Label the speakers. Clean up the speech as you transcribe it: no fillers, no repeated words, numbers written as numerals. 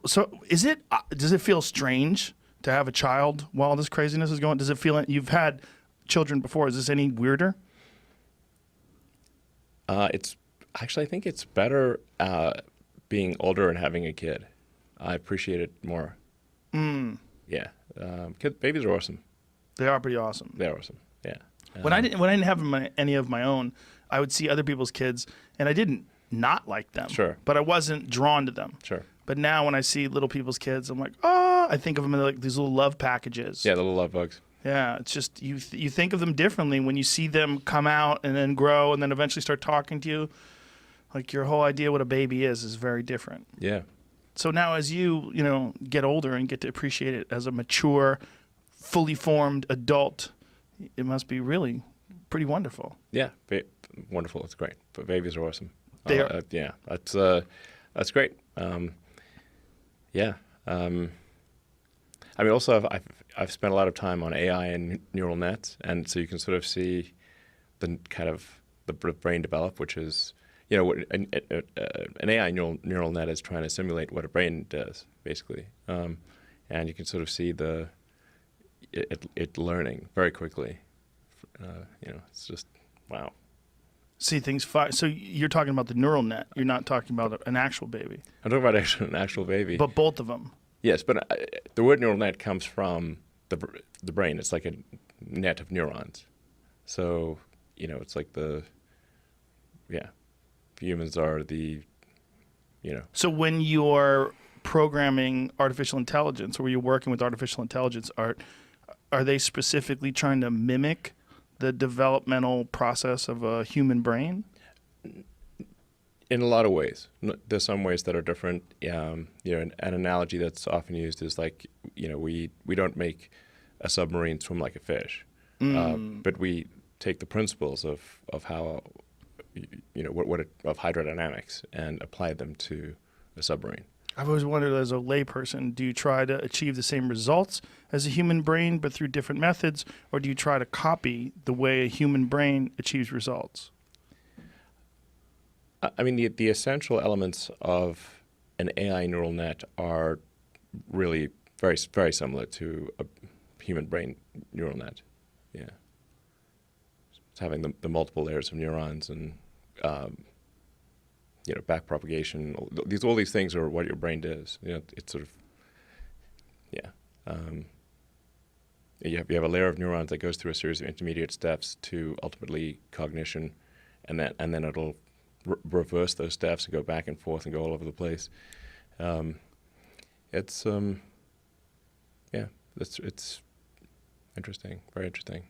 Speaker 1: So does it feel strange to have a child while this craziness is going? Does it feel, you've had children before, is this any weirder?
Speaker 2: It's actually, I think it's better being older and having a kid. I appreciate it more. Yeah. Babies are awesome.
Speaker 1: They are pretty awesome.
Speaker 2: They're awesome. Yeah.
Speaker 1: When I didn't have any of my own, I would see other people's kids, and I didn't not like them.
Speaker 2: Sure.
Speaker 1: But I wasn't drawn to them.
Speaker 2: Sure.
Speaker 1: But now when I see little people's kids, I'm like, oh, I think of them as like these little love packages.
Speaker 2: Yeah, the little love bugs.
Speaker 1: Yeah, it's just you think of them differently when you see them come out and then grow and then eventually start talking to you. Like your whole idea what a baby is very different.
Speaker 2: Yeah.
Speaker 1: So now as you get older and get to appreciate it as a mature, fully formed adult, it must be really pretty wonderful.
Speaker 2: Yeah, wonderful. It's great. But babies are awesome.
Speaker 1: They are.
Speaker 2: Yeah, that's great. Yeah. I mean, also I've spent a lot of time on AI and neural nets, and so you can sort of see the kind of the brain develop, which is an AI neural net is trying to simulate what a brain does, basically, and you can sort of see it learning very quickly. It's just wow.
Speaker 1: See things so you're talking about the neural net. You're not talking about an actual baby.
Speaker 2: I'm talking about an actual baby.
Speaker 1: But both of them.
Speaker 2: Yes, but the word neural net comes from the brain. It's like a net of neurons. So, it's like humans are
Speaker 1: So when you're programming artificial intelligence or you're working with artificial intelligence, are they specifically trying to mimic the developmental process of a human brain?
Speaker 2: In a lot of ways. There's some ways that are different. An analogy that's often used is like, we don't make a submarine swim like a fish, but we take the principles of how, of hydrodynamics and apply them to a submarine.
Speaker 1: I've always wondered, as a layperson, do you try to achieve the same results as a human brain but through different methods, or do you try to copy the way a human brain achieves results?
Speaker 2: I mean, the essential elements of an AI neural net are really very, very similar to a human brain neural net. Yeah. It's having the multiple layers of neurons and, back propagation. All these things are what your brain does. It's sort of, yeah. You have a layer of neurons that goes through a series of intermediate steps to ultimately cognition, and then it'll reverse those steps and go back and forth and go all over the place. It's interesting, very interesting.